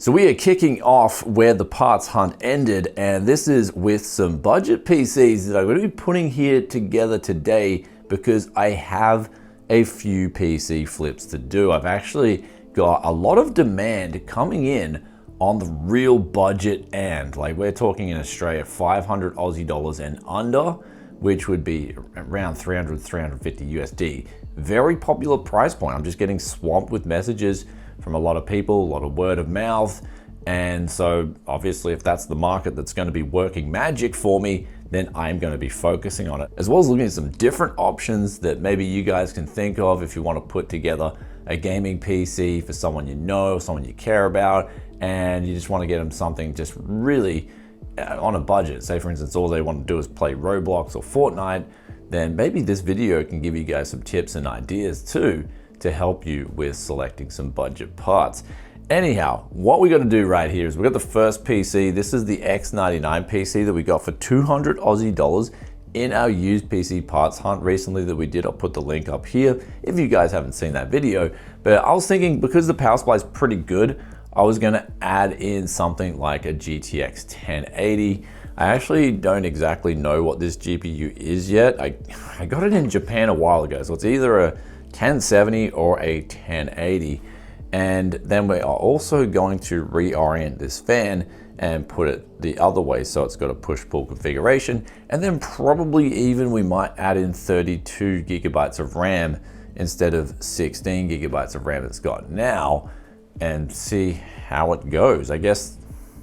So we are kicking off where the parts hunt ended, and this is with some budget PCs that I'm going to be putting here together today because I have a few PC flips to do. I've actually got a lot of demand coming in on the real budget end. Like we're talking in Australia, 500 Aussie dollars and under, which would be around 300, 350 USD. Very popular price point. I'm just getting swamped with messages from a lot of people, a lot of word of mouth. And so obviously if that's the market that's going to be working magic for me, then I'm going to be focusing on it. As well as looking at some different options that maybe you guys can think of if you want to put together a gaming PC for someone you know, someone you care about, and you just want to get them something just really on a budget. Say for instance, all they want to do is play Roblox or Fortnite, then maybe this video can give you guys some tips and ideas too to help you with selecting some budget parts. Anyhow, what we got to do right here is we got the first PC. This is the X99 PC that we got for 200 Aussie dollars in our used PC parts hunt recently that we did. I'll put the link up here if you guys haven't seen that video. But I was thinking because the power supply is pretty good, I was going to add in something like a GTX 1080. I actually don't exactly know what this GPU is yet. I got it in Japan a while ago, so it's either a 1070 or a 1080. And then we are also going to reorient this fan and put it the other way so it's got a push-pull configuration. And then probably even we might add in 32 gigabytes of RAM instead of 16 gigabytes of RAM it's got now and see how it goes. I guess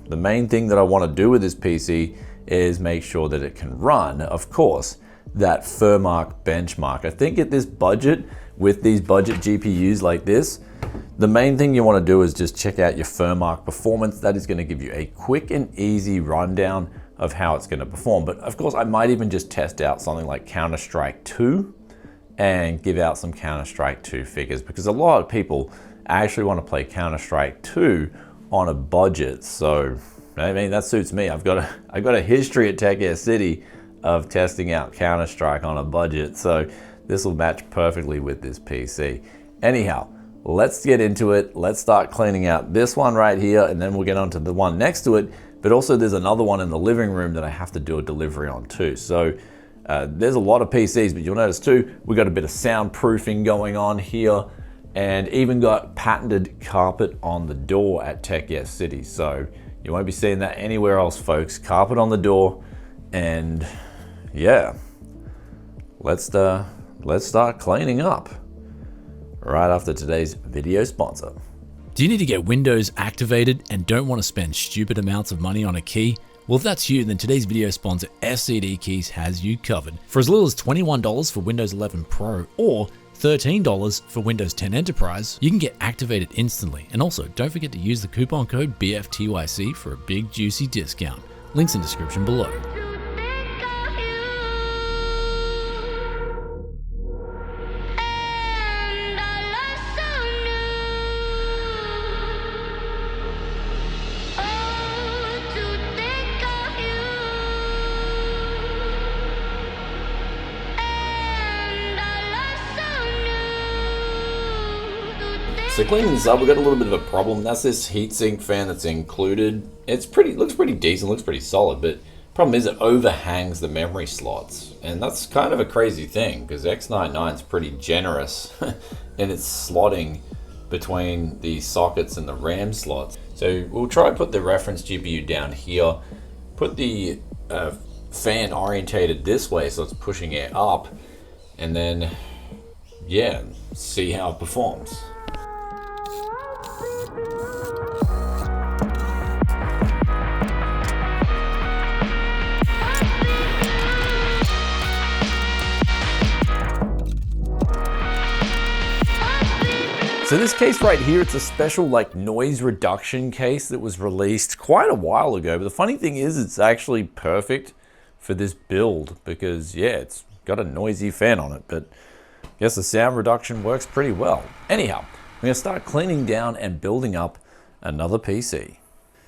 the main thing that I want to do with this PC is make sure that it can run, of course, that Furmark benchmark. I think at this budget, with these budget GPUs like this, the main thing you want to do is just check out your Furmark performance. That is going to give you a quick and easy rundown of how it's going to perform. But of course, I might even just test out something like Counter-Strike 2 and give out some Counter-Strike 2 figures, because a lot of people actually want to play Counter-Strike 2 on a budget. So I mean, that suits me. I've got a history at Tech Air City of testing out Counter-Strike on a budget. So this will match perfectly with this PC. Anyhow, let's get into it. Let's start cleaning out this one right here, and then we'll get onto the one next to it. But also there's another one in the living room that I have to do a delivery on too. So there's a lot of PCs, but you'll notice too, we got a bit of soundproofing going on here, and even got patented carpet on the door at Tech Air City. So you won't be seeing that anywhere else, folks. Carpet on the door, and yeah, let's start cleaning up right after today's video sponsor. Do you need to get Windows activated and don't want to spend stupid amounts of money on a key? Well, if that's you, then today's video sponsor, NZXT Keys, has you covered. For as little as $21 for Windows 11 Pro or $13 for Windows 10 Enterprise, you can get activated instantly. And also, don't forget to use the coupon code BFTYC for a big juicy discount. Links in description below. So cleaning this up, we've got a little bit of a problem. That's this heatsink fan that's included. Looks pretty decent, looks pretty solid, but problem is it overhangs the memory slots. And that's kind of a crazy thing because X99 is pretty generous in its slotting between the sockets and the RAM slots. So we'll try to put the reference GPU down here, put the fan orientated this way so it's pushing air up, and then yeah, see how it performs. So this case right here, it's a special like noise reduction case that was released quite a while ago. But the funny thing is it's actually perfect for this build because yeah, it's got a noisy fan on it, but I guess the sound reduction works pretty well. Anyhow, I'm gonna start cleaning down and building up another PC.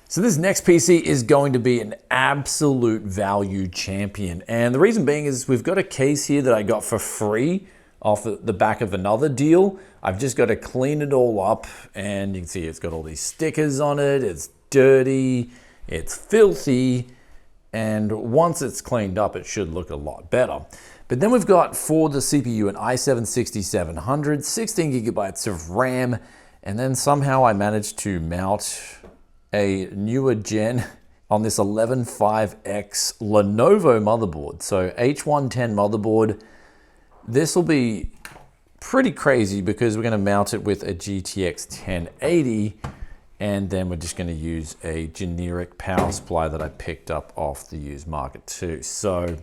So this next PC is going to be an absolute value champion. And the reason being is we've got a case here that I got for free off the back of another deal. I've just got to clean it all up, and you can see it's got all these stickers on it. It's dirty, it's filthy, and once it's cleaned up, it should look a lot better. But then we've got for the CPU an i7-6700, 16 gigabytes of RAM, and then somehow I managed to mount a newer gen on this 115X Lenovo motherboard. So H110 motherboard. This will be pretty crazy because we're going to mount it with a GTX 1080, and then we're just going to use a generic power supply that I picked up off the used market too. So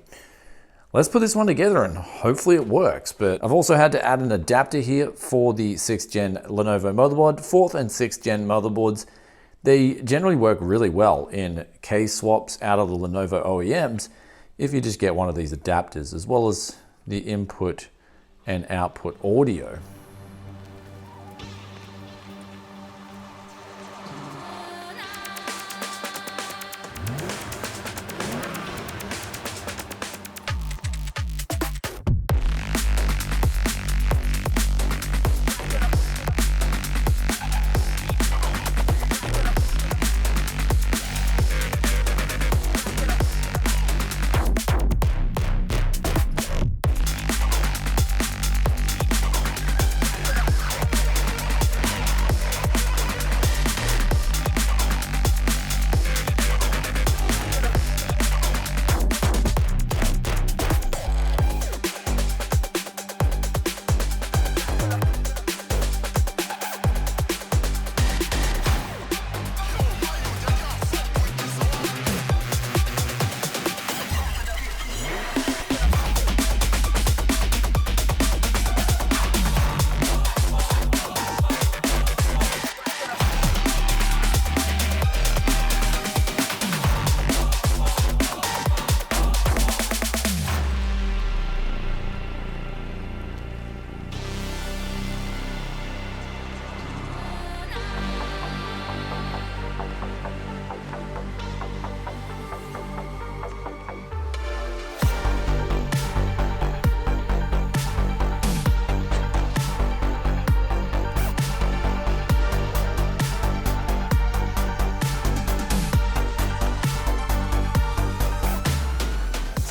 let's put this one together and hopefully it works. But I've also had to add an adapter here for the 6th gen Lenovo motherboard. 4th and 6th gen motherboards, they generally work really well in case swaps out of the Lenovo OEMs if you just get one of these adapters, as well as the input and output audio.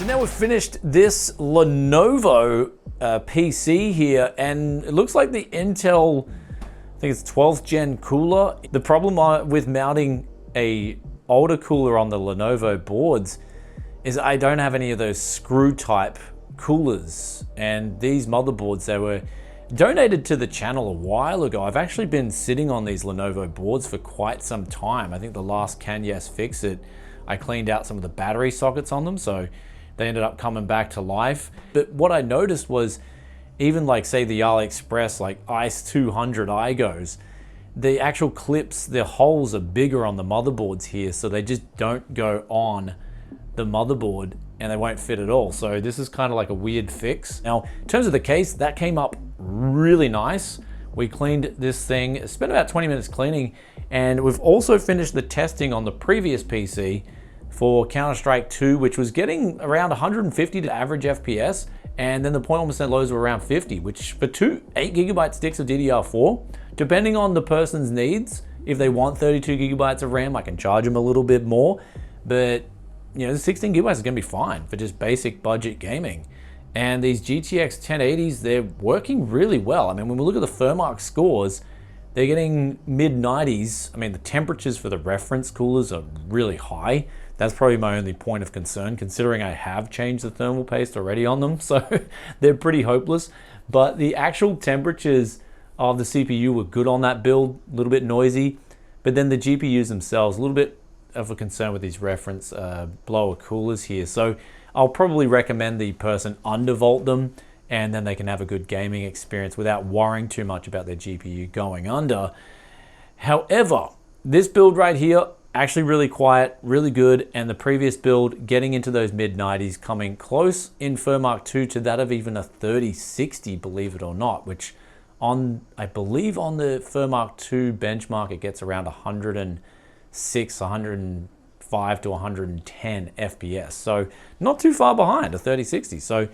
Now we've finished this Lenovo PC here, and it looks like the Intel, I think it's 12th gen cooler. The problem with mounting a older cooler on the Lenovo boards is I don't have any of those screw type coolers, and these motherboards, they were donated to the channel a while ago. I've actually been sitting on these Lenovo boards for quite some time. I think the last Can Yes Fix It, I cleaned out some of the battery sockets on them, so they ended up coming back to life. But what I noticed was, even like say the AliExpress like ICE 200 IGOs, the actual clips, the holes are bigger on the motherboards here, so they just don't go on the motherboard and they won't fit at all. So this is kind of like a weird fix. Now, in terms of the case, that came up really nice. We cleaned this thing, spent about 20 minutes cleaning, and we've also finished the testing on the previous PC for Counter-Strike 2, which was getting around 150 to average FPS, and then the 0.1% lows were around 50, which for two 8GB sticks of DDR4, depending on the person's needs, if they want 32GB of RAM, I can charge them a little bit more, but you know, the 16GB is gonna be fine for just basic budget gaming. And these GTX 1080s, they're working really well. I mean, when we look at the Furmark scores, they're getting mid-90s. I mean, the temperatures for the reference coolers are really high. That's probably my only point of concern, considering I have changed the thermal paste already on them, so they're pretty hopeless. But the actual temperatures of the CPU were good on that build, a little bit noisy, but then the GPUs themselves, a little bit of a concern with these reference blower coolers here. So I'll probably recommend the person undervolt them, and then they can have a good gaming experience without worrying too much about their GPU going under. However, this build right here, actually really quiet, really good, and the previous build getting into those mid-90s, coming close in Furmark 2 to that of even a 3060, believe it or not, which on, I believe on the Furmark 2 benchmark, it gets around 106, 105 to 110 FPS. So not too far behind a 3060. So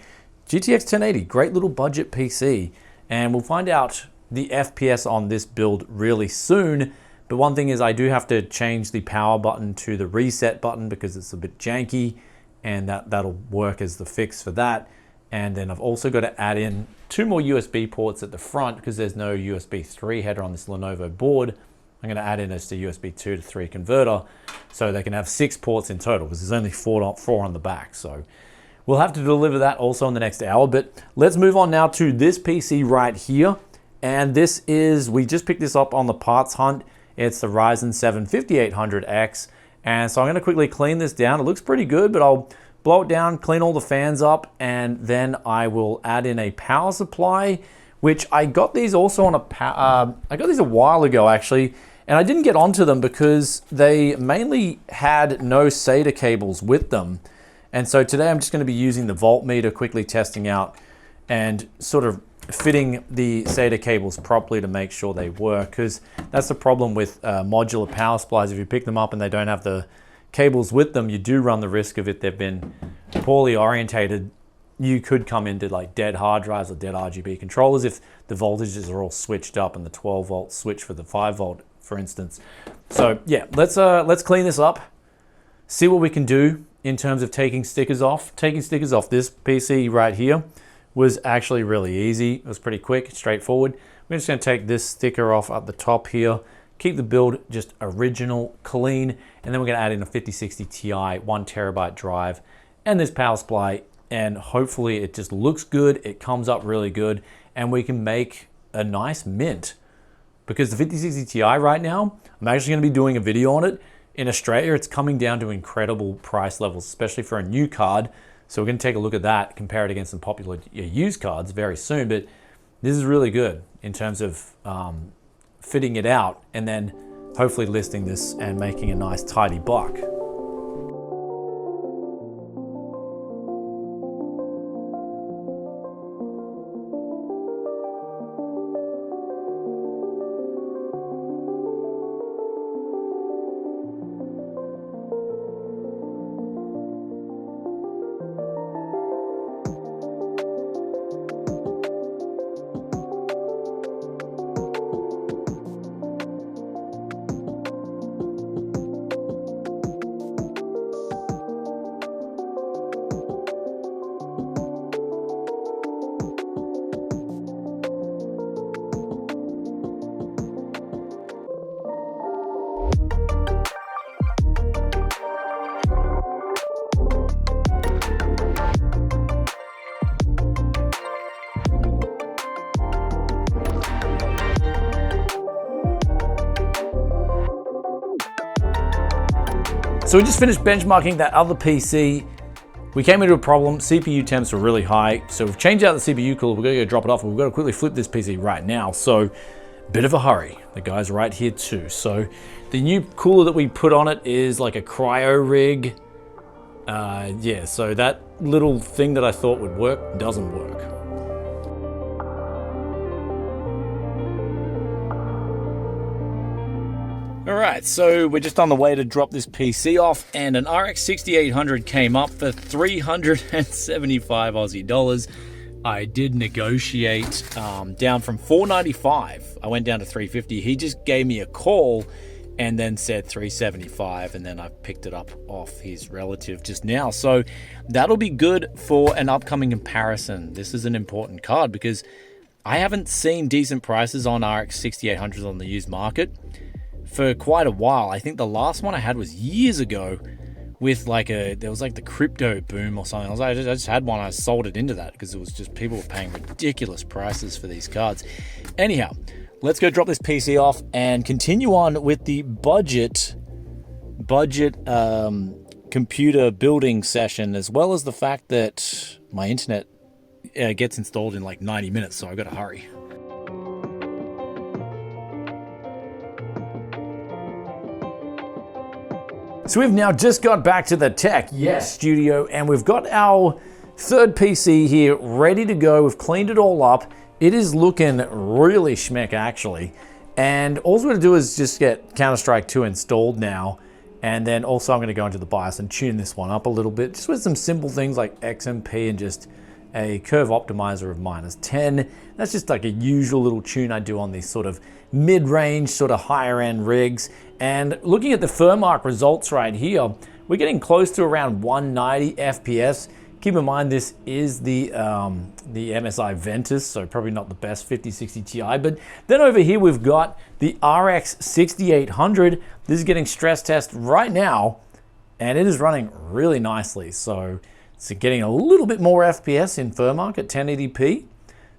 GTX 1080, great little budget PC. And we'll find out the FPS on this build really soon. But one thing is I do have to change the power button to the reset button because it's a bit janky, and that'll work as the fix for that. And then I've also got to add in 2 more USB ports at the front because there's no USB 3 header on this Lenovo board. I'm going to add in a USB 2 to 3 converter so they can have 6 ports in total because there's only 4 on the back. So we'll have to deliver that also in the next hour. But let's move on now to this PC right here. And this is, we just picked this up on the parts hunt. It's the Ryzen 7 5800X. And so I'm going to quickly clean this down. It looks pretty good, but I'll blow it down, clean all the fans up, and then I will add in a power supply, which I got these also on I got these a while ago actually, and I didn't get onto them because they mainly had no SATA cables with them. And so today I'm just going to be using the voltmeter, quickly testing out and sort of fitting the SATA cables properly to make sure they work, because that's the problem with modular power supplies. If you pick them up and they don't have the cables with them, you do run the risk of, if they've been poorly orientated, you could come into like dead hard drives or dead RGB controllers if the voltages are all switched up and the 12 volt switch for the 5 volt, for instance. So yeah, let's clean this up, see what we can do in terms of taking stickers off. Taking stickers off this PC right here was actually really easy. It was pretty quick, straightforward. We're just going to take this sticker off at the top here, keep the build just original, clean, and then we're going to add in a 5060 Ti 1TB drive and this power supply, and hopefully it just looks good, it comes up really good, and we can make a nice mint. Because the 5060 Ti right now, I'm actually going to be doing a video on it. In Australia, it's coming down to incredible price levels, especially for a new card. So we're going to take a look at that, compare it against some popular used cards very soon. But this is really good in terms of fitting it out and then hopefully listing this and making a nice tidy buck. So we just finished benchmarking that other PC. We came into a problem, CPU temps were really high. So we've changed out the CPU cooler, we're gonna go drop it off, and we've got to quickly flip this PC right now. So bit of a hurry. The guy's right here too. So the new cooler that we put on it is like a cryo rig. Yeah, so that little thing that I thought would work doesn't work. Alright, so we're just on the way to drop this PC off, and an RX 6800 came up for 375 Aussie dollars. I did negotiate down from 495. I went down to 350. He just gave me a call and then said 375, and then I picked it up off his relative just now. So that'll be good for an upcoming comparison. This is an important card because I haven't seen decent prices on RX 6800s on the used market for quite a while. I think the last one I had was years ago with there was like the crypto boom or something. I just had one, I sold it into that because it was just, people were paying ridiculous prices for these cards. Anyhow, let's go drop this PC off and continue on with the budget computer building session, as well as the fact that my internet gets installed in like 90 minutes, so I've got to hurry. So we've now just got back to the tech studio, and we've got our third PC here ready to go. We've cleaned it all up. It is looking really schmeck actually. And all we're gonna do is just get Counter-Strike 2 installed now. And then also I'm gonna go into the BIOS and tune this one up a little bit, just with some simple things like XMP and just a curve optimizer of -10. That's just like a usual little tune I do on these sort of mid-range, sort of higher end rigs. And looking at the Furmark results right here, we're getting close to around 190 FPS. Keep in mind this is the MSI Ventus, so probably not the best 5060 Ti. But then over here we've got the RX 6800. This is getting stress tested right now, and it is running really nicely. So it's getting a little bit more FPS in Furmark at 1080p.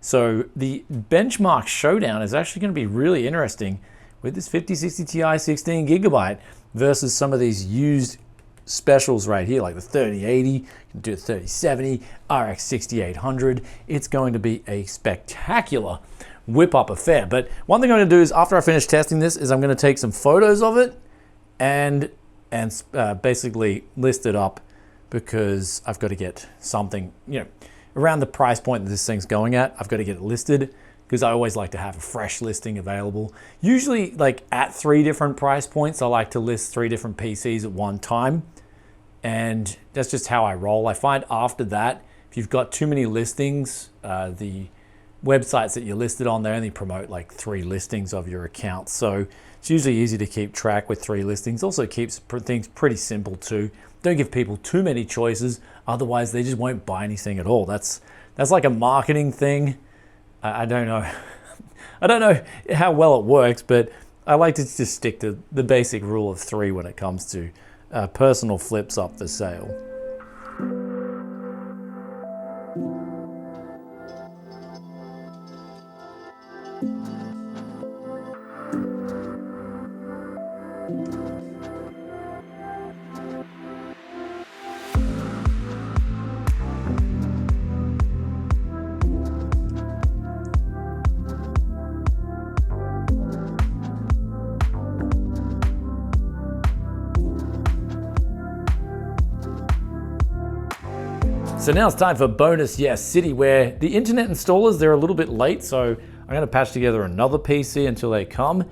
So the benchmark showdown is actually going to be really interesting with this 5060 Ti 16 gigabyte versus some of these used specials right here, like the 3080, you can do the 3070, RX 6800. It's going to be a spectacular whip up affair. But one thing I'm going to do is, after I finish testing this, is I'm going to take some photos of it and basically list it up, because I've got to get something, you know, around the price point that this thing's going at. I've got to get it listed, because I always like to have a fresh listing available. Usually like at 3 different price points, I like to list 3 different PCs at one time. And that's just how I roll. I find after that, if you've got too many listings, the websites that you're listed on, they only promote like 3 listings of your account. So it's usually easy to keep track with 3 listings. Also keeps things pretty simple too. Don't give people too many choices, otherwise they just won't buy anything at all. That's like a marketing thing. I don't know. I don't know how well it works, but I like to just stick to the basic rule of 3 when it comes to personal flips up for sale. So now it's time for bonus Yes City, where the internet installers, they're a little bit late, so I'm going to patch together another PC until they come.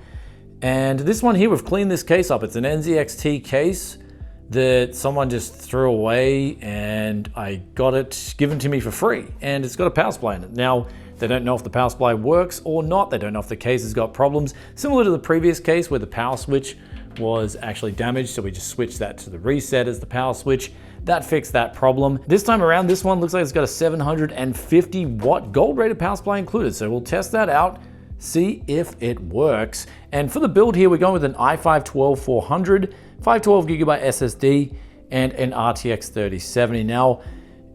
And this one here, we've cleaned this case up. It's an NZXT case that someone just threw away, and I got it given to me for free, and it's got a power supply in it. Now, they don't know if the power supply works or not. They don't know if the case has got problems. Similar to the previous case where the power switch was actually damaged, so we just switched that to the reset as the power switch. That fixed that problem. This time around, this one looks like it's got a 750 watt gold rated power supply included. So we'll test that out, see if it works. And for the build here, we're going with an i5-12400, 512 gigabyte SSD, and an RTX 3070. Now,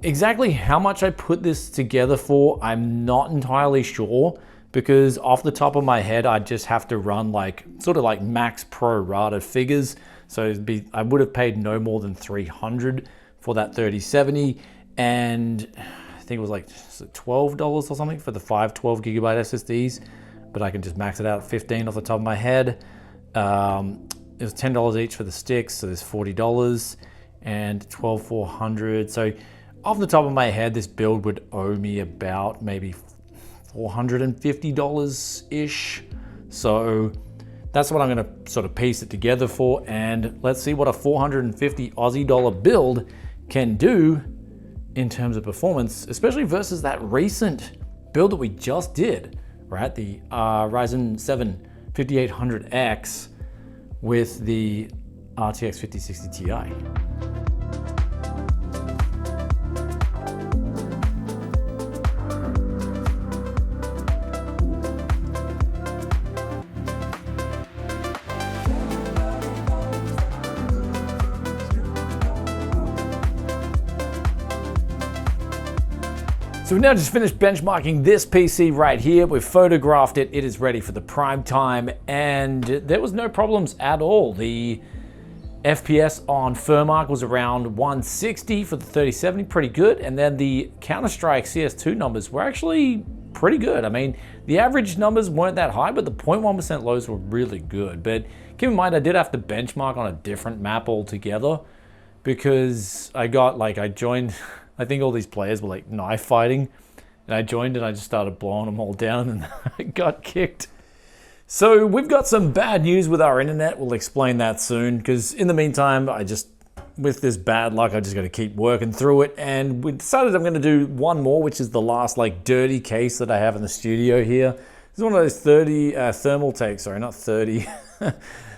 exactly how much I put this together for, I'm not entirely sure, because off the top of my head, I just have to run like sort of like max pro rata figures. So I would have paid no more than $300 for that 3070, and I think it was like $12 or something for the 512 gigabyte SSDs, but I can just max it out at $15 off the top of my head. It was $10 each for the sticks, so there's $40 and $12,400. So off the top of my head, this build would owe me about maybe $450-ish. So that's what I'm going to sort of piece it together for, and let's see what a 450 Aussie dollar build can do in terms of performance, especially versus that recent build that we just did, right? The Ryzen 7 5800X with the RTX 5060 Ti. So we've now just finished benchmarking this PC right here. We've photographed it. It is ready for the prime time, and there was no problems at all. The FPS on Furmark was around 160 for the 3070, pretty good. And then the Counter-Strike CS2 numbers were actually pretty good. I mean, the average numbers weren't that high, but the 0.1% lows were really good. But keep in mind, I did have to benchmark on a different map altogether, because I joined, I think all these players were like knife fighting, and I joined and I just started blowing them all down, and I got kicked. So we've got some bad news with our internet. We'll explain that soon, because in the meantime, I just with this bad luck, I just got to keep working through it. And we decided I'm going to do one more, which is the last like dirty case that I have in the studio here. This is one of those 30 Thermaltake, sorry, not 30,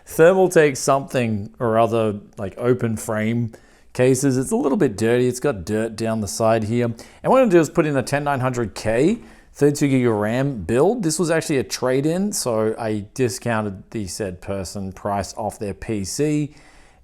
Thermaltake something or other, like open frame cases. It's a little bit dirty. It's got dirt down the side here. And what I'm going to do is put in a 10900K 32 gig of RAM build. This was actually a trade-in, so I discounted the said person price off their PC.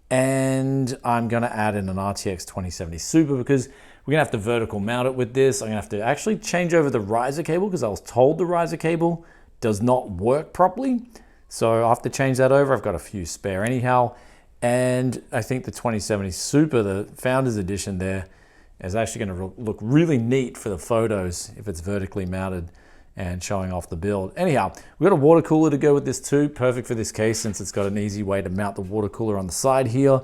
And I'm going to add in an RTX 2070 Super because we're going to have to vertical mount it with this. I'm going to have to actually change over the riser cable because I was told the riser cable does not work properly. So I'll have to change that over. I've got a few spare anyhow. And I think the 2070 Super, the Founders Edition there, is actually going to look really neat for the photos if it's vertically mounted and showing off the build. Anyhow, we've got a water cooler to go with this too. Perfect for this case since it's got an easy way to mount the water cooler on the side here.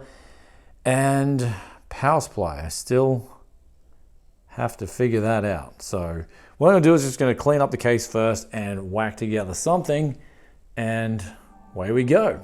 And power supply, I still have to figure that out. So what I'm going to do is just going to clean up the case first and whack together something, and away we go.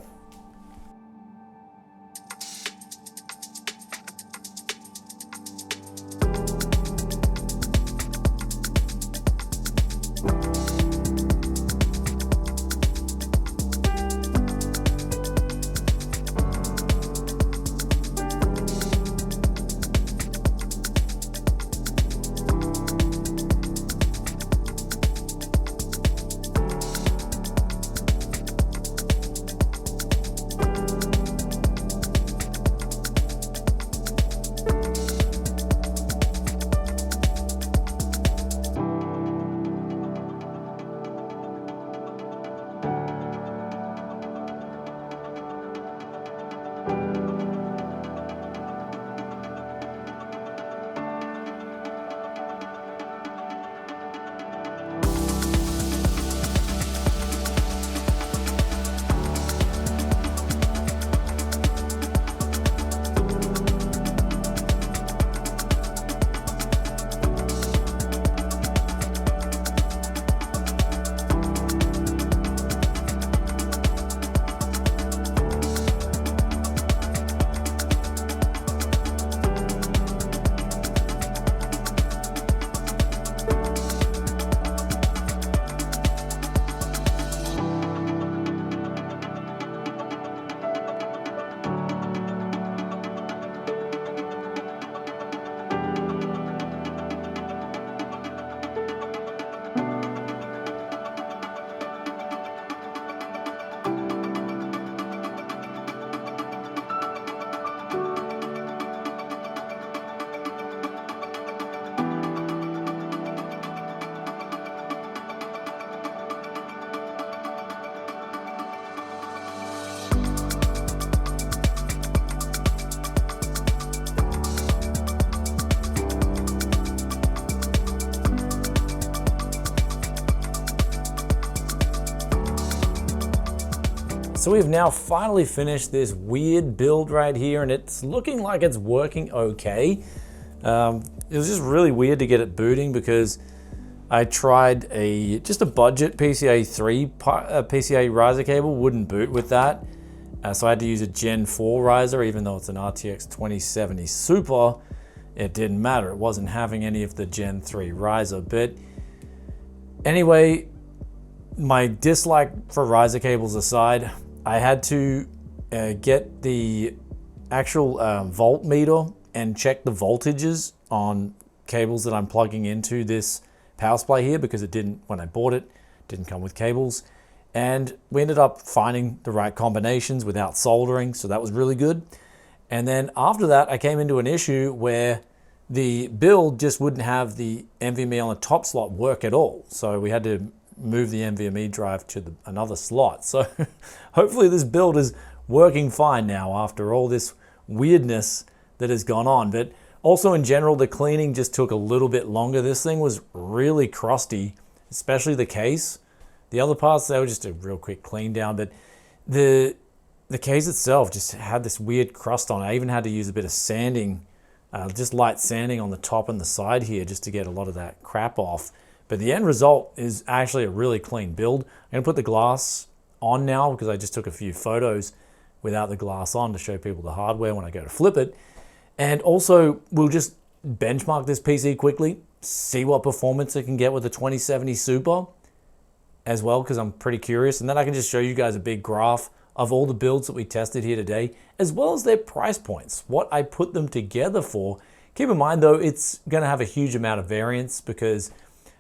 So we've now finally finished this weird build right here, and it's looking like it's working okay. It was just really weird to get it booting because I tried just a budget PCIe 3 PCIe riser cable, wouldn't boot with that. So I had to use a Gen 4 riser, even though it's an RTX 2070 Super. It didn't matter. It wasn't having any of the Gen 3 riser. But anyway, my dislike for riser cables aside, I had to get the actual voltmeter and check the voltages on cables that I'm plugging into this power supply here, because it didn't, when I bought it, didn't come with cables. And we ended up finding the right combinations without soldering, so that was really good. And then after that, I came into an issue where the build just wouldn't have the NVMe on the top slot work at all. So we had to move the NVMe drive to another slot. So hopefully this build is working fine now after all this weirdness that has gone on. But also in general, the cleaning just took a little bit longer. This thing was really crusty, especially the case. The other parts, they were just a real quick clean down, but the case itself just had this weird crust on it. I even had to use a bit of sanding, just light sanding on the top and the side here just to get a lot of that crap off. But the end result is actually a really clean build. I'm gonna put the glass on now because I just took a few photos without the glass on to show people the hardware when I go to flip it. And also, we'll just benchmark this PC quickly, see what performance it can get with the 2070 Super as well, because I'm pretty curious. And then I can just show you guys a big graph of all the builds that we tested here today, as well as their price points, what I put them together for. Keep in mind though, it's gonna have a huge amount of variance because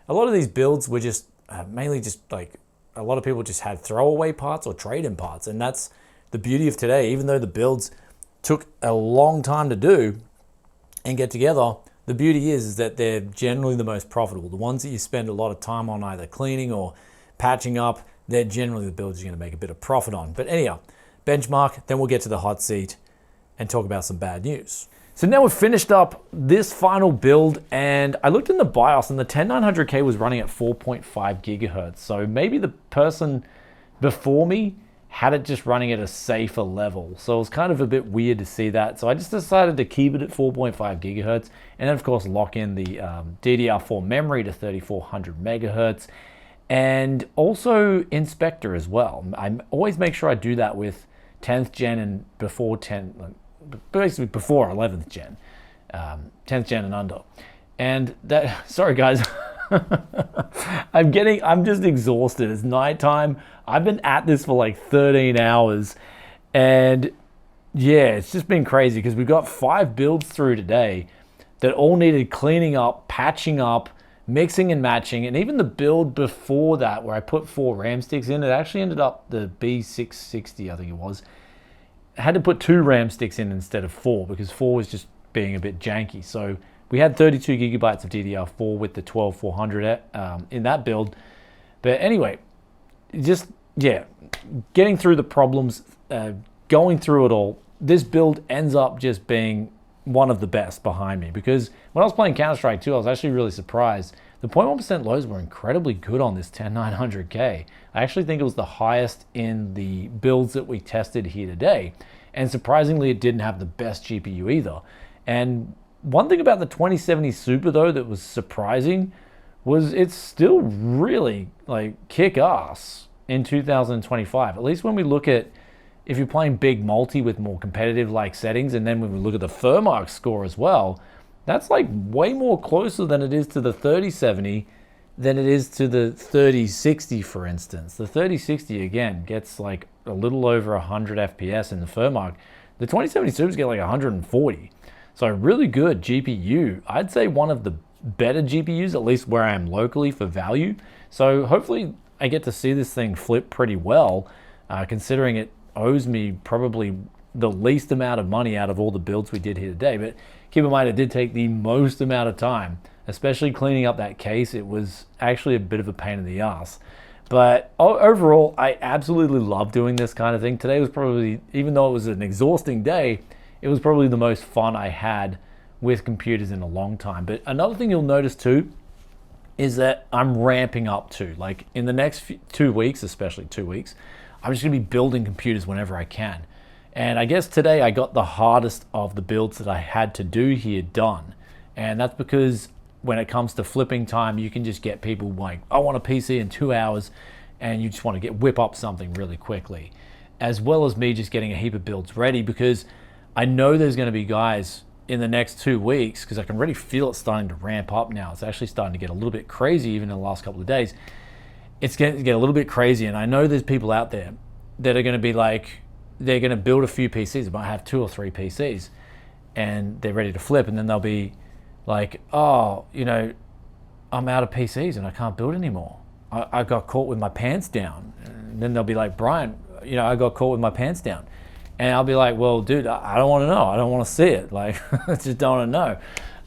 a lot of these builds were just mainly just like, a lot of people just had throwaway parts or trade-in parts. And that's the beauty of today. Even though the builds took a long time to do and get together, the beauty is that they're generally the most profitable. The ones that you spend a lot of time on either cleaning or patching up, they're generally the builds you're gonna make a bit of profit on. But anyhow, benchmark, then we'll get to the hot seat and talk about some bad news. So now we've finished up this final build, and I looked in the BIOS and the 10900K was running at 4.5 gigahertz. So maybe the person before me had it just running at a safer level. So it was kind of a bit weird to see that. So I just decided to keep it at 4.5 gigahertz and then of course lock in the DDR4 memory to 3400 megahertz. And also Inspector as well. I always make sure I do that with 10th gen and before basically before 11th gen, 10th gen and under. And that, sorry guys, I'm just exhausted. It's nighttime. I've been at this for like 13 hours and yeah, it's just been crazy because we've got 5 builds through today that all needed cleaning up, patching up, mixing and matching. And even the build before that where I put 4 RAM sticks in, it actually ended up the B660, I think it was. I had to put 2 RAM sticks in instead of 4 because 4 was just being a bit janky. So we had 32 gigabytes of DDR4 with the 12400 in that build. But anyway, just, yeah, getting through the problems, going through it all, this build ends up just being one of the best behind me because when I was playing Counter-Strike 2, I was actually really surprised. The 0.1% lows were incredibly good on this 10900K. I actually think it was the highest in the builds that we tested here today. And surprisingly, it didn't have the best GPU either. And one thing about the 2070 Super though that was surprising was it's still really like kick-ass in 2025. At least when we look at, if you're playing big multi with more competitive like settings, and then when we look at the Furmark score as well, that's like way more closer than it is to the 3070 than it is to the 3060, for instance. The 3060 again gets like a little over 100 FPS in the Furmark. The 2070 Supers get like 140. So really good GPU. I'd say one of the better GPUs, at least where I am locally for value. So hopefully I get to see this thing flip pretty well, considering it owes me probably the least amount of money out of all the builds we did here today. But keep in mind, it did take the most amount of time, especially cleaning up that case. It was actually a bit of a pain in the ass. But overall, I absolutely love doing this kind of thing. Today was probably, even though it was an exhausting day, it was probably the most fun I had with computers in a long time. But another thing you'll notice too is that I'm ramping up too. Like in the next 2 weeks, especially 2 weeks, I'm just gonna be building computers whenever I can. And I guess today I got the hardest of the builds that I had to do here done. And that's because when it comes to flipping time, you can just get people like, I want a PC in 2 hours, and you just want to whip up something really quickly. As well as me just getting a heap of builds ready, because I know there's gonna be guys in the next 2 weeks, because I can already feel it starting to ramp up now. It's actually starting to get a little bit crazy even in the last couple of days. It's going to get a little bit crazy, and I know there's people out there that are going to be like, they're going to build a few PCs, they might have 2 or 3 PCs, and they're ready to flip, and then they'll be like, oh, you know, I'm out of PCs and I can't build anymore. I got caught with my pants down. And then they'll be like, Brian, you know, I got caught with my pants down. And I'll be like, well, dude, I don't want to know. I don't want to see it. Like, I just don't want to know.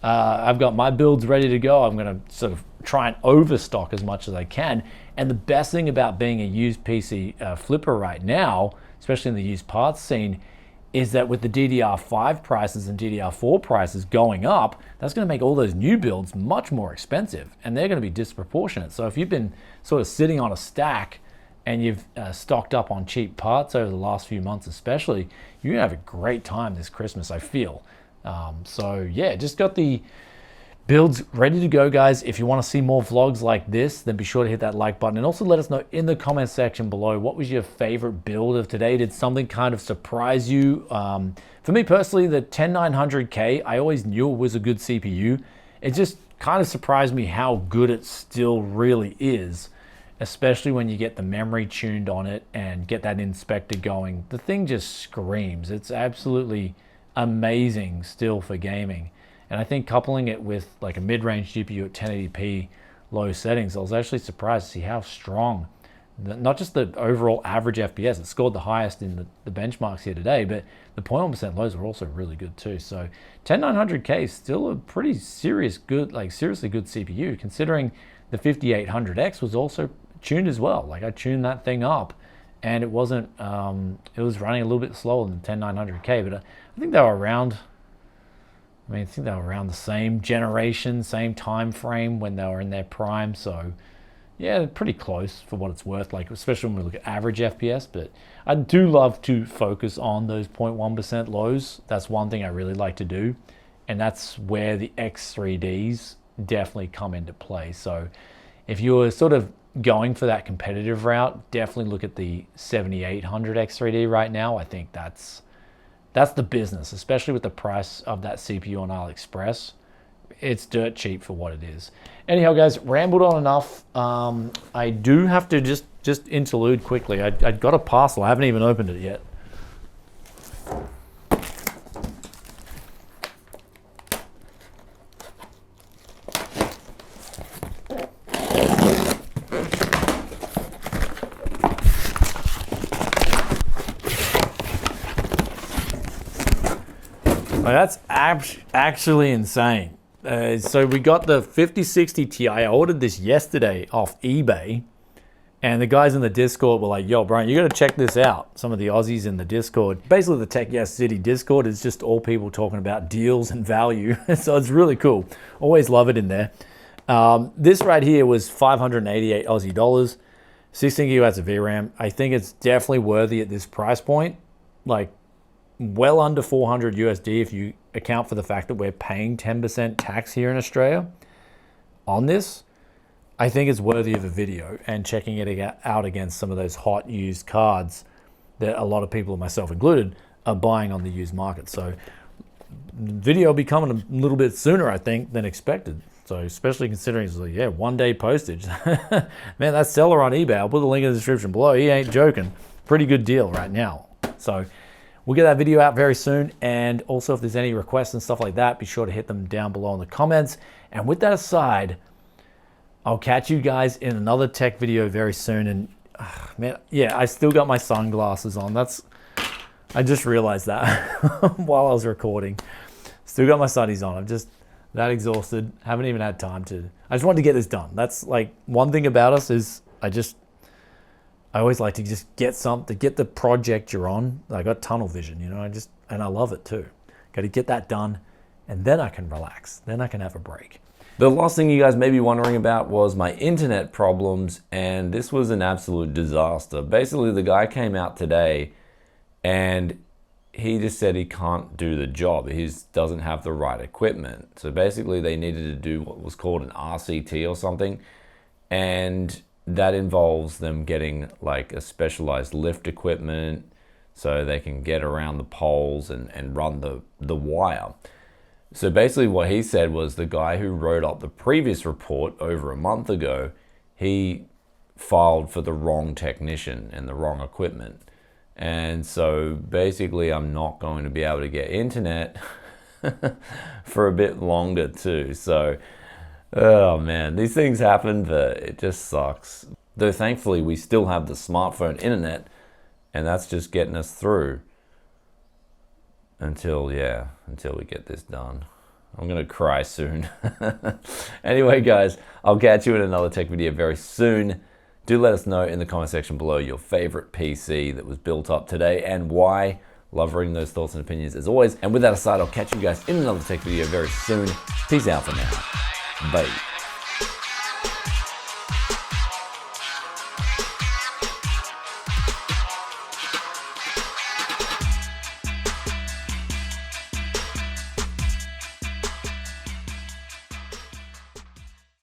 I've got my builds ready to go. I'm going to sort of try and overstock as much as I can. And the best thing about being a used PC flipper right now, especially in the used parts scene, is that with the DDR5 prices and DDR4 prices going up, that's going to make all those new builds much more expensive, and they're going to be disproportionate. So if you've been sort of sitting on a stack and you've stocked up on cheap parts over the last few months especially, you're going to have a great time this Christmas, I feel. So yeah, just got the Build's ready to go, guys. If you want to see more vlogs like this, then be sure to hit that like button, and also let us know in the comment section below, what was your favorite build of today? Did something kind of surprise you? For me personally, the 10900K, I always knew it was a good CPU. It just kind of surprised me how good it still really is, especially when you get the memory tuned on it and get that inspector going. The thing just screams. It's absolutely amazing still for gaming. And I think coupling it with like a mid-range GPU at 1080p low settings, I was actually surprised to see how strong, not just the overall average FPS, it scored the highest in the benchmarks here today, but the 0.1% lows were also really good too. So 10900K is still a pretty seriously good CPU, considering the 5800X was also tuned as well. Like, I tuned that thing up and it wasn't, it was running a little bit slower than 10900K, but I think they were around, I think they were around the same generation, same time frame when they were in their prime. So yeah, pretty close for what it's worth, like especially when we look at average FPS. But I do love to focus on those 0.1% lows. That's one thing I really like to do. And that's where the X3Ds definitely come into play. So if you were sort of going for that competitive route, definitely look at the 7800 X3D right now. I think that's the business, especially with the price of that CPU on AliExpress. It's dirt cheap for what it is. Anyhow, guys, rambled on enough. I do have to just interlude quickly. I got a parcel. I haven't even opened it yet. That's actually insane. So we got the 5060 Ti. I ordered this yesterday off eBay, and the guys in the Discord were like, yo, Brian, you got to check this out. Some of the Aussies in the Discord. Basically, the Tech Yes City Discord is just all people talking about deals and value. So it's really cool. Always love it in there. This right here was 588 Aussie dollars, 16 gigabytes of VRAM. I think it's definitely worthy at this price point. Like, well under 400 USD if you account for the fact that we're paying 10% tax here in Australia on this. I think it's worthy of a video and checking it out against some of those hot used cards that a lot of people, myself included, are buying on the used market. So video will be coming a little bit sooner, I think, than expected. So especially considering it's like, yeah, 1 day postage. Man, that seller on eBay, I'll put the link in the description below. He ain't joking. Pretty good deal right now. So we'll get that video out very soon. And also, if there's any requests and stuff like that, be sure to hit them down below in the comments. And with that aside, I'll catch you guys in another tech video very soon. And man, yeah, I still got my sunglasses on. I just realized that while I was recording. Still got my sunnies on. I'm just that exhausted. Haven't even had time to. I just wanted to get this done. That's like one thing about us is I always like to just get the project you're on. I got tunnel vision, you know, and I love it too. Got to get that done, and then I can relax. Then I can have a break. The last thing you guys may be wondering about was my internet problems, and this was an absolute disaster. Basically, the guy came out today, and he just said he can't do the job. He doesn't have the right equipment. So basically, they needed to do what was called an RCT or something, and that involves them getting like a specialized lift equipment so they can get around the poles and run the wire. So basically what he said was the guy who wrote up the previous report over a month ago, he filed for the wrong technician and the wrong equipment. And so basically I'm not going to be able to get internet for a bit longer too. So, oh man, these things happen, but it just sucks. Though thankfully we still have the smartphone internet, and that's just getting us through until we get this done. I'm gonna cry soon. Anyway, guys, I'll catch you in another tech video very soon. Do let us know in the comment section below your favorite PC that was built up today and why. Love reading those thoughts and opinions as always. And with that aside, I'll catch you guys in another tech video very soon. Peace out for now. Bye.